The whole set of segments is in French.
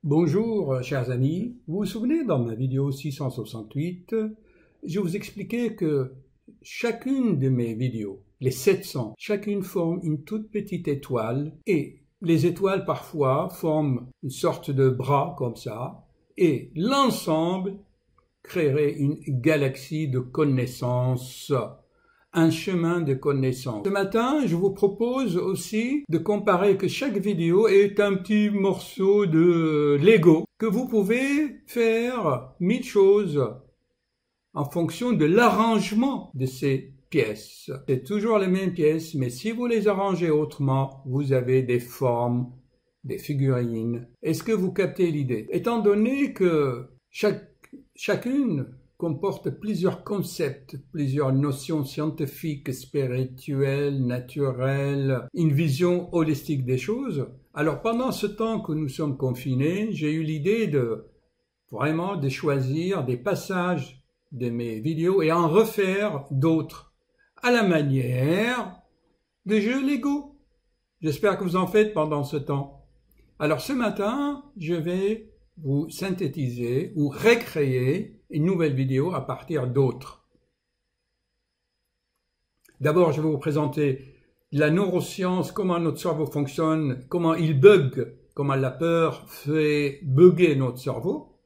Bonjour chers amis, vous vous souvenez dans ma vidéo 668, je vous expliquais que chacune de mes vidéos, les 700, chacune forme une toute petite étoile et les étoiles parfois forment une sorte de bras comme ça et l'ensemble créerait une galaxie de connaissances. Un chemin de connaissance. Ce matin, je vous propose aussi de comparer que chaque vidéo est un petit morceau de Lego, que vous pouvez faire 1000 choses en fonction de l'arrangement de ces pièces. C'est toujours les mêmes pièces, mais si vous les arrangez autrement, vous avez des formes, des figurines. Est-ce que vous captez l'idée? Étant donné que chacune comporte plusieurs concepts, plusieurs notions scientifiques, spirituelles, naturelles, une vision holistique des choses. Alors pendant ce temps que nous sommes confinés, j'ai eu l'idée de choisir des passages de mes vidéos et en refaire d'autres à la manière de jeux Lego. J'espère que vous en faites pendant ce temps. Alors ce matin, je vais vous synthétiser ou recréer une nouvelle vidéo à partir d'autres. D'abord, je vais vous présenter la neuroscience, comment notre cerveau fonctionne, comment il bug, comment la peur fait bugger notre cerveau.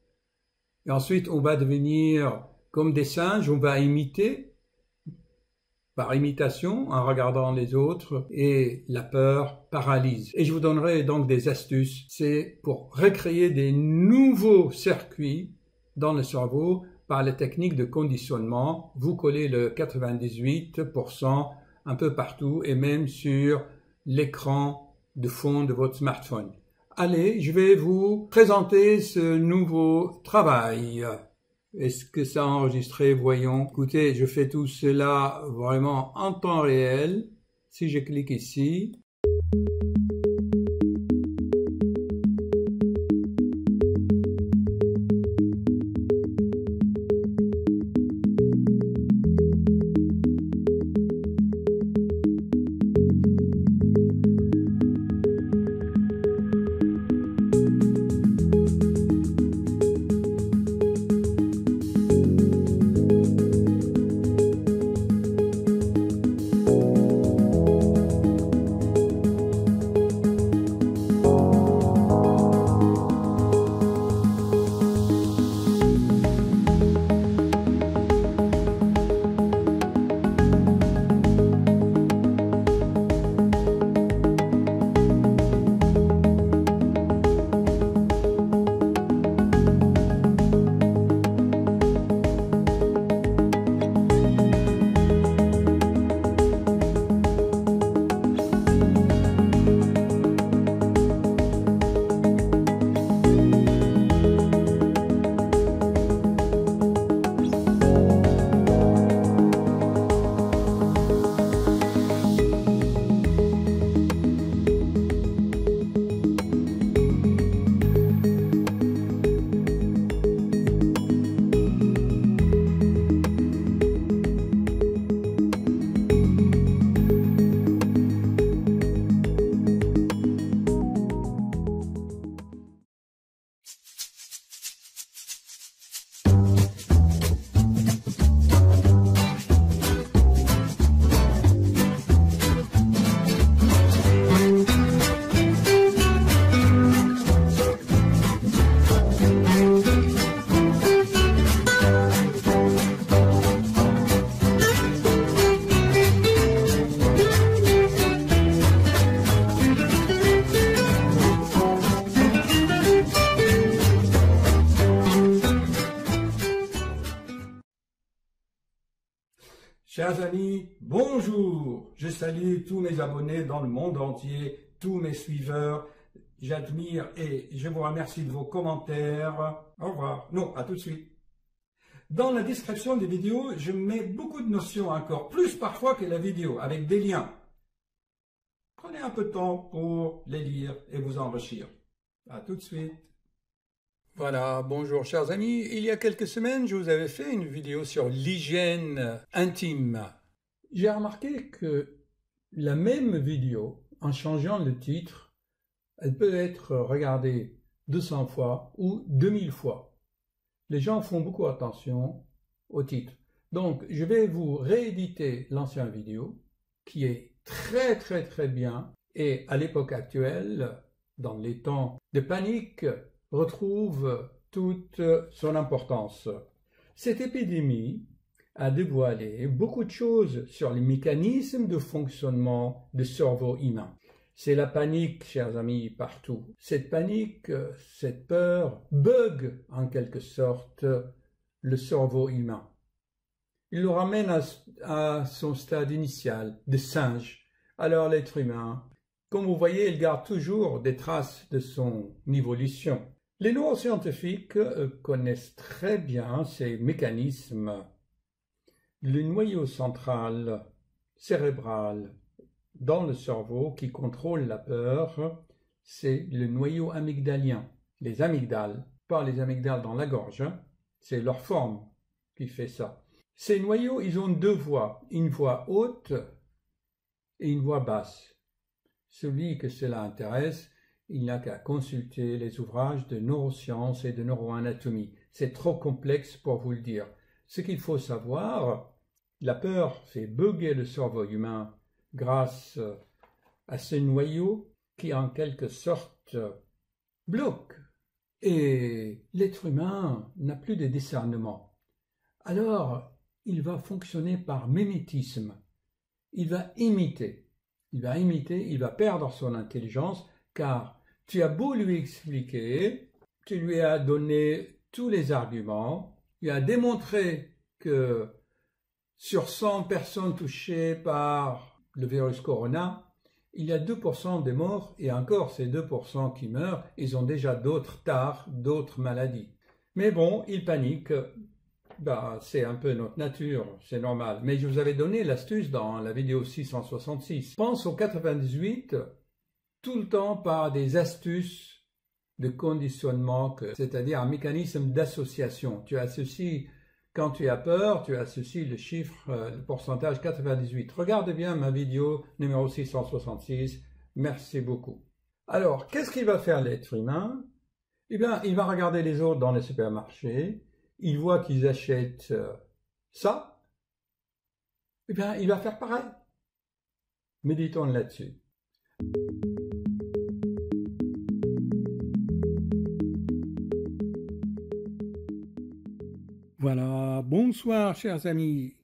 Et ensuite, on va devenir comme des singes, on va imiter, par imitation, en regardant les autres, et la peur paralyse. Et je vous donnerai donc des astuces, c'est pour recréer des nouveaux circuits dans le cerveau par la technique de conditionnement. Vous collez le 98% un peu partout et même sur l'écran de fond de votre smartphone. Allez, je vais vous présenter ce nouveau travail. Est-ce que ça a enregistré? Voyons. Écoutez, je fais tout cela vraiment en temps réel. Si je clique ici, chers amis, bonjour! Je salue tous mes abonnés dans le monde entier, tous mes suiveurs. J'admire et je vous remercie de vos commentaires. Au revoir. Non, à tout de suite. Dans la description des vidéos, je mets beaucoup de notions encore, plus parfois que la vidéo, avec des liens. Prenez un peu de temps pour les lire et vous enrichir. À tout de suite. Voilà, bonjour chers amis. Il y a quelques semaines, je vous avais fait une vidéo sur l'hygiène intime. J'ai remarqué que la même vidéo, en changeant le titre, elle peut être regardée 200 fois ou 2000 fois. Les gens font beaucoup attention au titre. Donc, je vais vous rééditer l'ancienne vidéo qui est très bien et à l'époque actuelle, dans les temps de panique, retrouve toute son importance. Cette épidémie a dévoilé beaucoup de choses sur les mécanismes de fonctionnement du cerveau humain. C'est la panique, chers amis, partout. Cette panique, cette peur, bug en quelque sorte le cerveau humain. Il le ramène à son stade initial de singe. Alors l'être humain, comme vous voyez, il garde toujours des traces de son évolution. Les neuroscientifiques connaissent très bien ces mécanismes. Le noyau central cérébral dans le cerveau qui contrôle la peur, c'est le noyau amygdalien. Les amygdales, pas les amygdales dans la gorge, c'est leur forme qui fait ça. Ces noyaux, ils ont deux voix, une voix haute et une voix basse. Celui que cela intéresse, il n'a qu'à consulter les ouvrages de neurosciences et de neuroanatomie. C'est trop complexe pour vous le dire. Ce qu'il faut savoir, la peur fait bugger le cerveau humain grâce à ce noyau qui en quelque sorte bloque. Et l'être humain n'a plus de discernement. Alors, il va fonctionner par mimétisme. Il va imiter, il va perdre son intelligence, car tu as beau lui expliquer, tu lui as donné tous les arguments, tu as démontré que sur 100 personnes touchées par le virus corona, il y a 2% de morts, et encore ces 2% qui meurent, ils ont déjà d'autres tares, d'autres maladies. Mais bon, ils paniquent. C'est un peu notre nature, c'est normal. Mais je vous avais donné l'astuce dans la vidéo 666. Pense au 98 tout le temps par des astuces de conditionnement, c'est-à-dire un mécanisme d'association. Tu associes, quand tu as peur, tu associes le chiffre, le pourcentage 98. Regarde bien ma vidéo numéro 666. Merci beaucoup. Alors, qu'est-ce qu'il va faire l'être humain? Eh bien, il va regarder les autres dans les supermarchés. Il voit qu'ils achètent ça, eh bien, il va faire pareil. Méditons là-dessus. Voilà, bonsoir chers amis.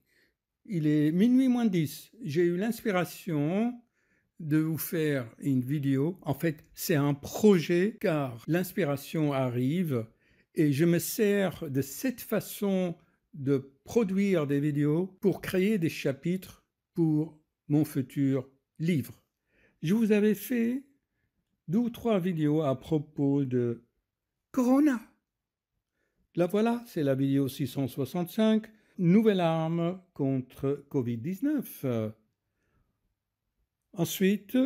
Il est minuit moins 10. J'ai eu l'inspiration de vous faire une vidéo. En fait, c'est un projet car l'inspiration arrive et je me sers de cette façon de produire des vidéos pour créer des chapitres pour mon futur livre. Je vous avais fait 2 ou 3 vidéos à propos de Corona. La voilà, c'est la vidéo 665, nouvelle arme contre Covid-19. Ensuite,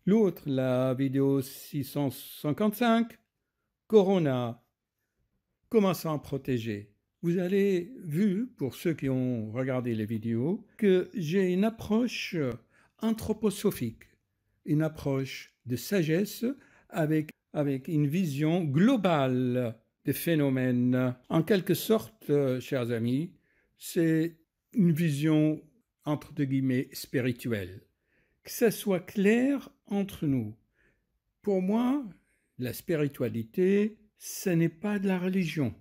l'autre, la vidéo 655, Corona, comment s'en protéger. Vous avez vu, pour ceux qui ont regardé les vidéos, que j'ai une approche anthroposophique, une approche de sagesse avec une vision globale des phénomènes. En quelque sorte, chers amis, c'est une vision entre guillemets spirituelle. Que ça soit clair entre nous. Pour moi, la spiritualité, ce n'est pas de la religion,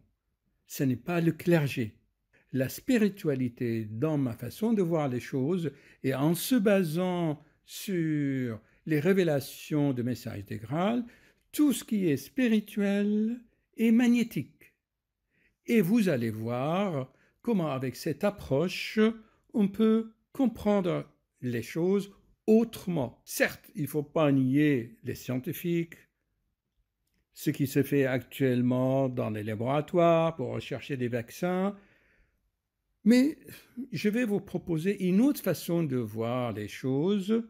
ce n'est pas le clergé. La spiritualité, dans ma façon de voir les choses, et en se basant sur les révélations de messages des Graal, tout ce qui est spirituel est magnétique. Et vous allez voir comment, avec cette approche, on peut comprendre les choses autrement. Certes, il ne faut pas nier les scientifiques, ce qui se fait actuellement dans les laboratoires pour rechercher des vaccins, mais je vais vous proposer une autre façon de voir les choses,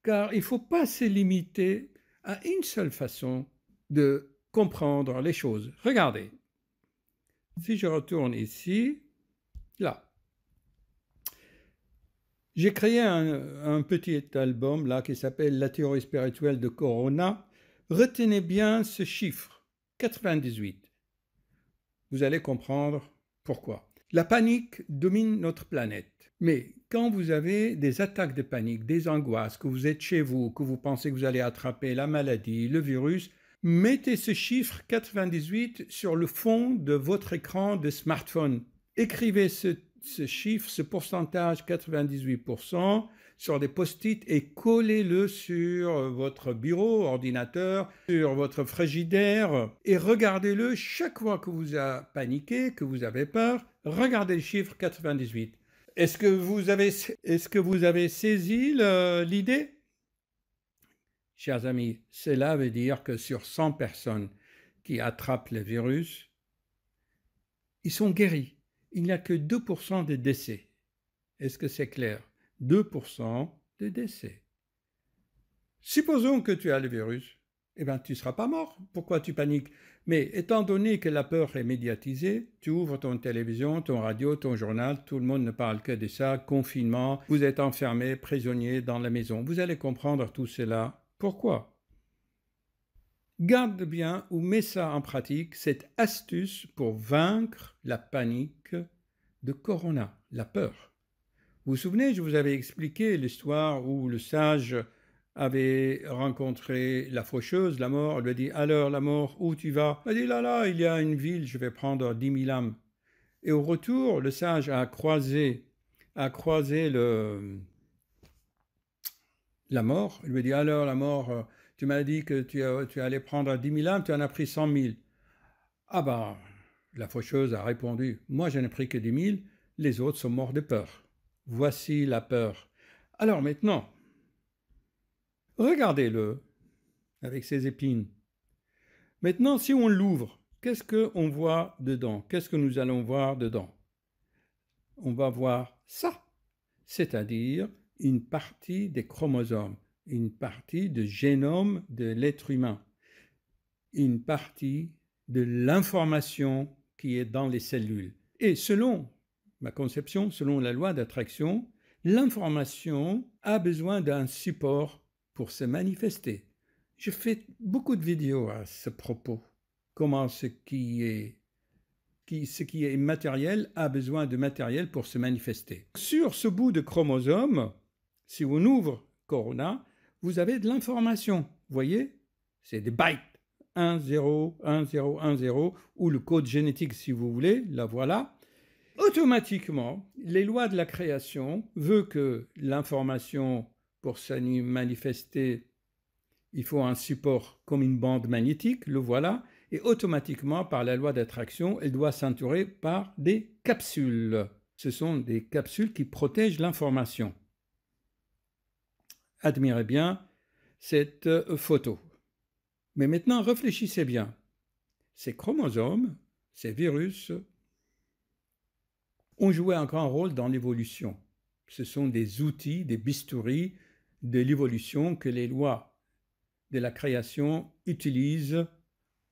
car il ne faut pas se limiter à une seule façon de comprendre les choses. Regardez, si je retourne ici, là, J'ai créé un petit album là qui s'appelle La théorie spirituelle de Corona. Retenez bien ce chiffre, 98. Vous allez comprendre pourquoi. La panique domine notre planète. Mais quand vous avez des attaques de panique, des angoisses, que vous êtes chez vous, que vous pensez que vous allez attraper la maladie, le virus, mettez ce chiffre 98 sur le fond de votre écran de smartphone. Écrivez ce chiffre, ce pourcentage 98% sur des post-it et collez-le sur votre bureau, ordinateur, sur votre frigidaire et regardez-le chaque fois que vous avez paniqué, que vous avez peur, regardez le chiffre 98. Est-ce que vous avez saisi l'idée? Chers amis, cela veut dire que sur 100 personnes qui attrapent le virus, ils sont guéris. Il n'y a que 2% de décès. Est-ce que c'est clair? 2% de décès. Supposons que tu as le virus, eh bien tu ne seras pas mort. Pourquoi tu paniques? Mais étant donné que la peur est médiatisée, tu ouvres ton télévision, ton radio, ton journal, tout le monde ne parle que de ça, confinement, vous êtes enfermé, prisonnier dans la maison. Vous allez comprendre tout cela. Pourquoi? Garde bien ou mets ça en pratique, cette astuce pour vaincre la panique de Corona, la peur. Vous vous souvenez, je vous avais expliqué l'histoire où le sage avait rencontré la faucheuse, la mort, elle lui a dit « Alors, la mort, où tu vas ?» Elle a dit « Là, il y a une ville, je vais prendre 10 000 âmes. » Et au retour, le sage a croisé la mort. Il lui a dit « Alors, la mort, tu m'as dit que tu allais prendre 10 000 âmes, tu en as pris 100 000. » Ah ben, la faucheuse a répondu « Moi, je n'ai pris que 10 000, les autres sont morts de peur. » Voici la peur. Alors maintenant, regardez-le avec ses épines. Maintenant, si on l'ouvre, qu'est-ce qu'on voit dedans? Qu'est-ce que nous allons voir dedans? On va voir ça, c'est-à-dire une partie des chromosomes, une partie du génome de l'être humain, une partie de l'information qui est dans les cellules. Et selon ma conception, selon la loi d'attraction, l'information a besoin d'un support pour se manifester. Je fais beaucoup de vidéos à ce propos. Comment ce qui est matériel a besoin de matériel pour se manifester. Sur ce bout de chromosome, si on ouvre Corona, vous avez de l'information. Vous voyez? C'est des bytes. 1, 0, 1, 0, 1, 0, ou le code génétique si vous voulez, la voilà. Automatiquement, les lois de la création veulent que l'information, pour se manifester, il faut un support comme une bande magnétique, le voilà, et automatiquement, par la loi d'attraction, elle doit s'entourer par des capsules. Ce sont des capsules qui protègent l'information. Admirez bien cette photo. Mais maintenant, réfléchissez bien. Ces chromosomes, ces virus, ont joué un grand rôle dans l'évolution. Ce sont des outils, des bistouris de l'évolution que les lois de la création utilisent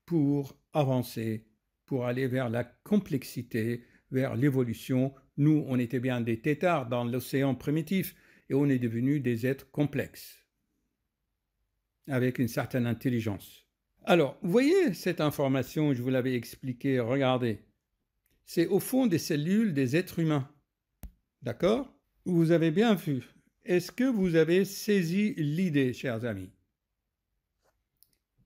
pour avancer, pour aller vers la complexité, vers l'évolution. Nous, on était bien des têtards dans l'océan primitif et on est devenus des êtres complexes, avec une certaine intelligence. Alors, vous voyez cette information, je vous l'avais expliqué, regardez. C'est au fond des cellules des êtres humains. D'accord? Vous avez bien vu. Est-ce que vous avez saisi l'idée, chers amis?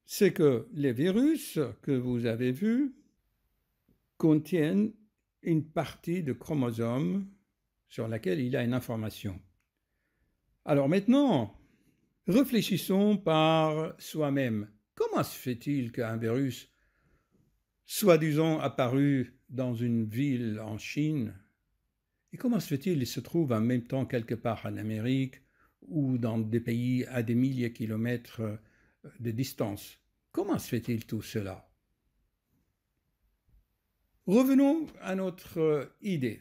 C'est que les virus que vous avez vus contiennent une partie de chromosome sur laquelle il y a une information. Alors maintenant, réfléchissons par soi-même. Comment se fait-il qu'un virus, soi-disant apparu dans une ville en Chine, et comment se fait-il qu'il se trouve en même temps quelque part en Amérique ou dans des pays à des milliers de kilomètres de distance? Comment se fait-il tout cela? Revenons à notre idée.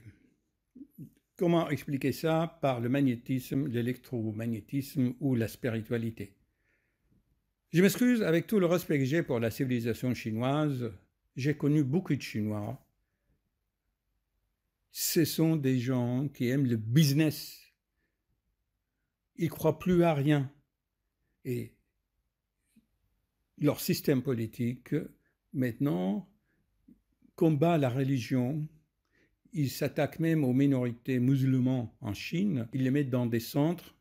Comment expliquer ça par le magnétisme, l'électromagnétisme ou la spiritualité? Je m'excuse, avec tout le respect que j'ai pour la civilisation chinoise, j'ai connu beaucoup de Chinois. Ce sont des gens qui aiment le business. ils ne croient plus à rien. Et leur système politique, maintenant, combat la religion. Ils s'attaquent même aux minorités musulmanes en Chine. Ils les mettent dans des centres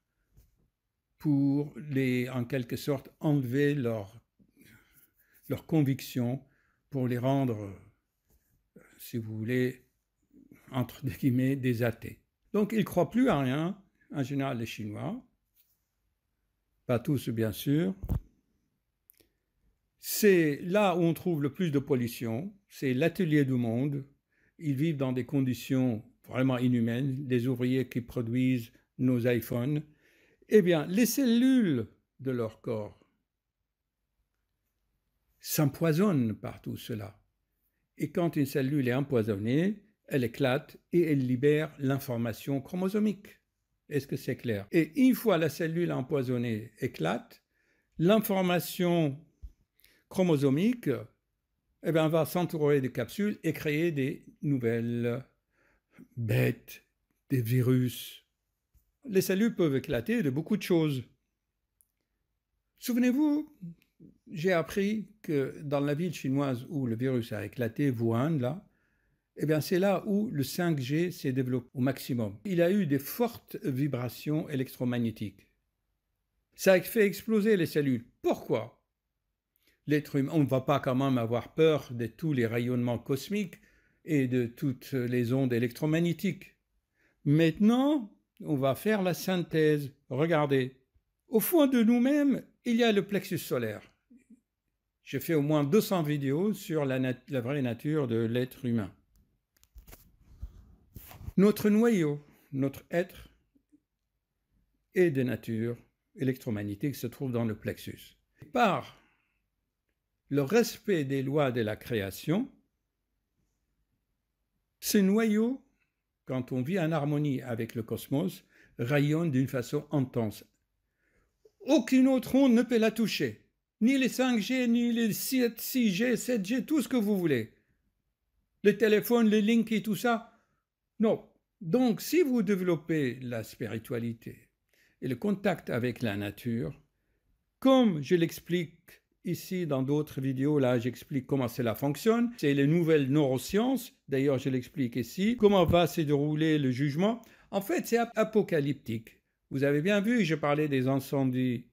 pour en quelque sorte, enlever leurs convictions, pour les rendre, si vous voulez, entre guillemets, des athées. Donc, ils ne croient plus à rien, en général les Chinois. Pas tous, bien sûr. C'est là où on trouve le plus de pollution. C'est l'atelier du monde. Ils vivent dans des conditions vraiment inhumaines. Des ouvriers qui produisent nos iPhones. Eh bien, les cellules de leur corps s'empoisonnent par tout cela. Et quand une cellule est empoisonnée, elle éclate et elle libère l'information chromosomique. Est-ce que c'est clair? Et une fois la cellule empoisonnée éclate, l'information chromosomique va s'entourer de capsules et créer des nouvelles bêtes, des virus. Les cellules peuvent éclater de beaucoup de choses. Souvenez-vous, j'ai appris que dans la ville chinoise où le virus a éclaté, Wuhan, là, c'est là où le 5G s'est développé au maximum. Il a eu des fortes vibrations électromagnétiques. Ça a fait exploser les cellules. Pourquoi? L'être humain, on ne va pas quand même avoir peur de tous les rayonnements cosmiques et de toutes les ondes électromagnétiques. Maintenant, on va faire la synthèse. Regardez, au fond de nous-mêmes, il y a le plexus solaire. J'ai fait au moins 200 vidéos sur la vraie nature de l'être humain. Notre noyau, notre être, est de nature électromagnétique, se trouve dans le plexus. Par le respect des lois de la création, ce noyau, quand on vit en harmonie avec le cosmos, rayonne d'une façon intense. Aucune autre onde ne peut la toucher. Ni les 5G, ni les 6G, 7G, tout ce que vous voulez. Les téléphones, les links et tout ça. Non. Donc, si vous développez la spiritualité et le contact avec la nature, comme je l'explique ici dans d'autres vidéos, là j'explique comment cela fonctionne, c'est les nouvelles neurosciences, d'ailleurs je l'explique ici, comment va se dérouler le jugement. En fait, c'est apocalyptique. Vous avez bien vu, je parlais des incendies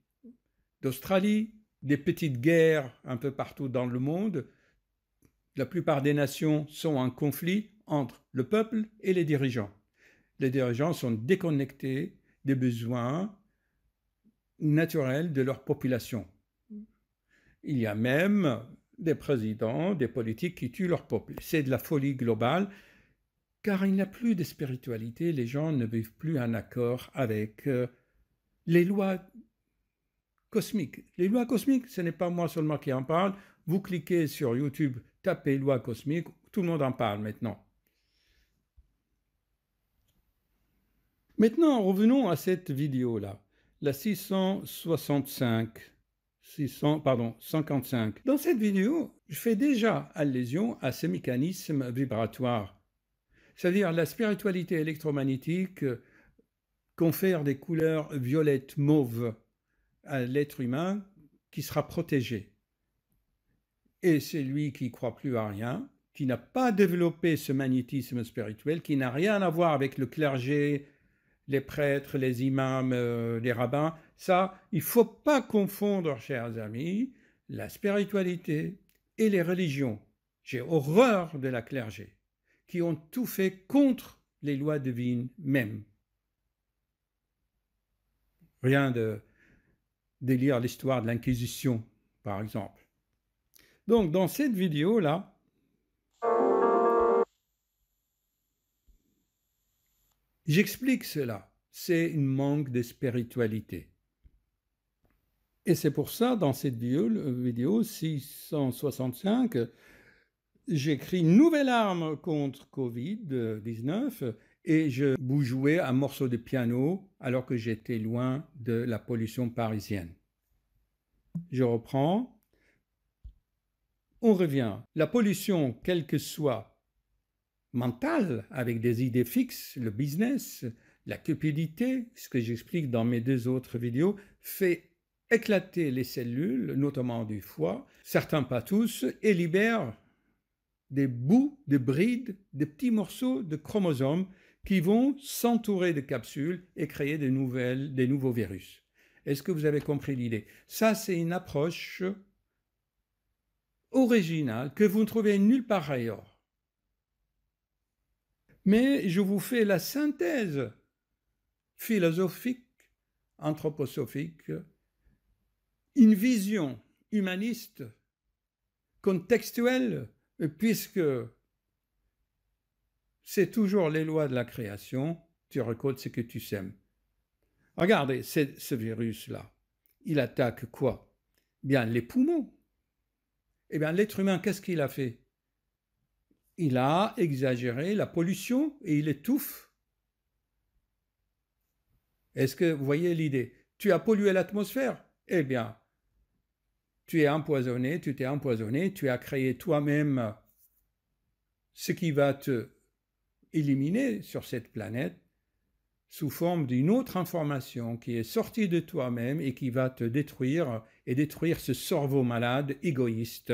d'Australie, des petites guerres un peu partout dans le monde. La plupart des nations sont en conflit entre le peuple et les dirigeants. Les dirigeants sont déconnectés des besoins naturels de leur population. Il y a même des présidents, des politiques qui tuent leur peuple. C'est de la folie globale, car il n'y a plus de spiritualité. Les gens ne vivent plus en accord avec les lois cosmiques. Les lois cosmiques, ce n'est pas moi seulement qui en parle. Vous cliquez sur YouTube, tapez lois cosmiques, tout le monde en parle maintenant. Maintenant, revenons à cette vidéo-là, la 155. Dans cette vidéo, je fais déjà allusion à ce mécanisme vibratoire, c'est-à-dire la spiritualité électromagnétique confère des couleurs violettes, mauves à l'être humain qui sera protégé. Et c'est lui qui ne croit plus à rien, qui n'a pas développé ce magnétisme spirituel, qui n'a rien à voir avec le clergé, les prêtres, les imams, les rabbins. Ça, il ne faut pas confondre, chers amis, la spiritualité et les religions. J'ai horreur de la clergé, qui ont tout fait contre les lois divines même. Rien de lire l'histoire de l'Inquisition, par exemple. Donc, dans cette vidéo-là, j'explique cela. C'est un manque de spiritualité. Et c'est pour ça, dans cette vidéo 665, j'écris une nouvelle arme contre Covid-19 et je jouais un morceau de piano alors que j'étais loin de la pollution parisienne. Je reprends. On revient. La pollution, quelle que soit mentale, avec des idées fixes, le business, La cupidité, ce que j'explique dans mes 2 autres vidéos, fait éclater les cellules, notamment du foie, certains pas tous, et libère des bouts, des brides, des petits morceaux de chromosomes qui vont s'entourer de capsules et créer des nouveaux virus. Est-ce que vous avez compris l'idée? Ça, c'est une approche originale que vous ne trouvez nulle part ailleurs. Mais je vous fais la synthèse philosophique, anthroposophique, une vision humaniste, contextuelle, puisque c'est toujours les lois de la création, tu récoltes ce que tu sèmes. Regardez, ce virus-là, il attaque quoi? Bien, les poumons. Eh bien, l'être humain, qu'est-ce qu'il a fait? Il a exagéré la pollution et il étouffe. Est-ce que vous voyez l'idée? Tu as pollué l'atmosphère? Eh bien, tu t'es empoisonné, tu as créé toi-même ce qui va te éliminer sur cette planète sous forme d'une autre information qui est sortie de toi-même et qui va te détruire et détruire ce cerveau malade, égoïste.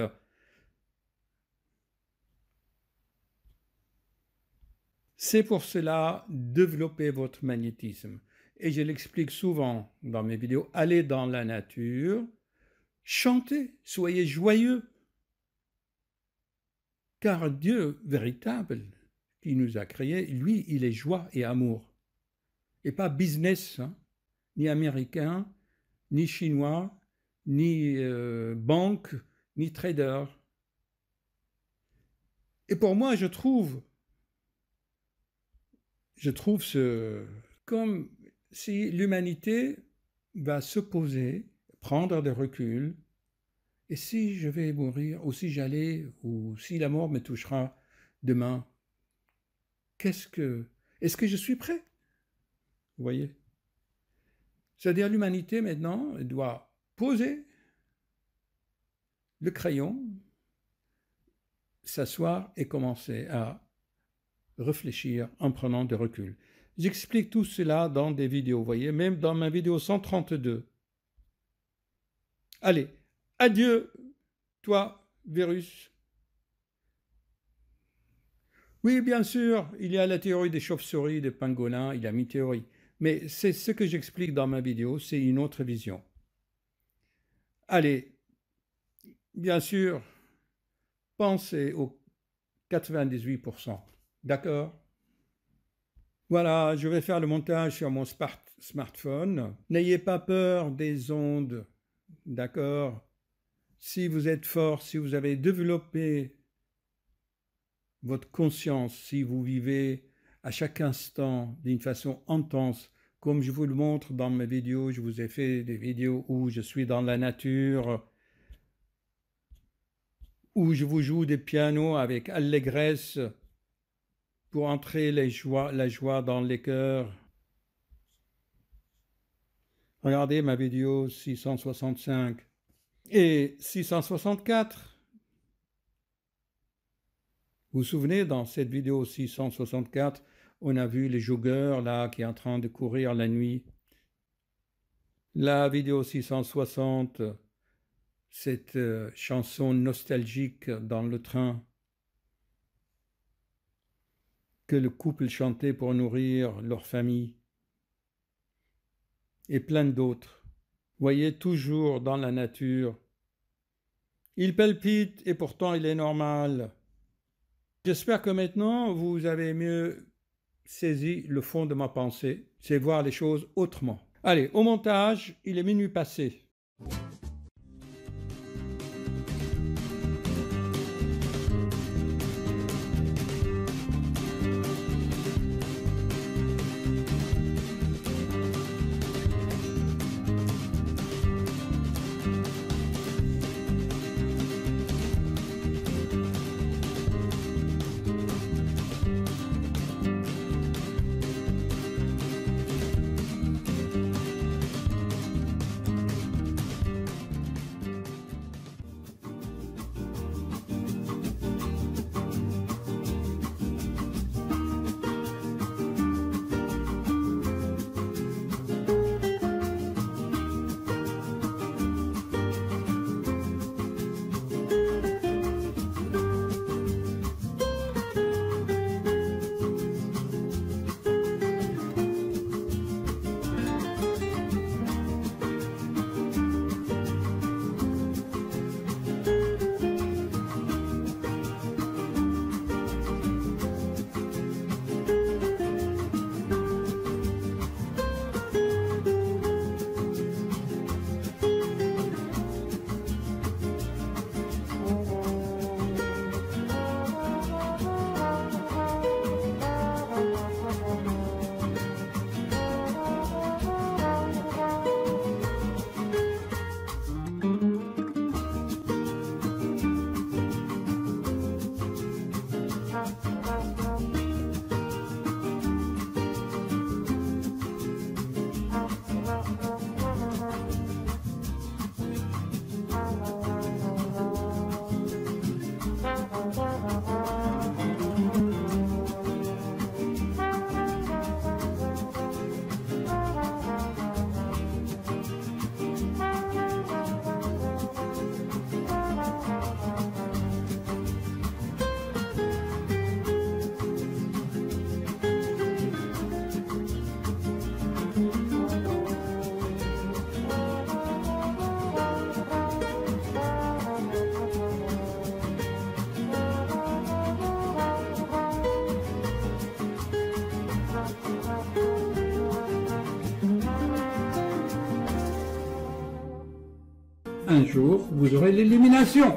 C'est pour cela, développez votre magnétisme. Et je l'explique souvent dans mes vidéos, allez dans la nature, chantez, soyez joyeux. Car Dieu véritable qui nous a créés, lui, il est joie et amour. Et pas business, hein, ni américain, ni chinois, ni banque, ni trader. Et pour moi, je trouve comme si l'humanité va se poser, prendre de recul, et si je vais mourir, ou si j'allais, ou si la mort me touchera demain, est-ce que je suis prêt? Vous voyez? C'est-à-dire l'humanité maintenant doit poser le crayon, s'asseoir et commencer à réfléchir en prenant de recul. J'explique tout cela dans des vidéos, vous voyez, même dans ma vidéo 132. Allez, adieu, toi, virus. Oui, bien sûr, il y a la théorie des chauves-souris, des pangolins, il y a mi théorie. Mais c'est ce que j'explique dans ma vidéo, c'est une autre vision. Allez, bien sûr, pensez aux 98%. D'accord? Voilà, je vais faire le montage sur mon smartphone. N'ayez pas peur des ondes. D'accord? Si vous êtes fort, si vous avez développé votre conscience, si vous vivez à chaque instant d'une façon intense, comme je vous le montre dans mes vidéos, je vous ai fait des vidéos où je suis dans la nature, où je vous joue des pianos avec allégresse pour entrer la joie dans les cœurs. Regardez ma vidéo 665 et 664. Vous vous souvenez, dans cette vidéo 664, on a vu les joggeurs là qui est en train de courir la nuit. La vidéo 660, cette chanson nostalgique dans le train que le couple chantait pour nourrir leur famille. Et plein d'autres. Voyez, toujours dans la nature. Il palpite et pourtant il est normal. J'espère que maintenant vous avez mieux saisi le fond de ma pensée. C'est voir les choses autrement. Allez, au montage, il est minuit passé. un jour, vous aurez l'illumination.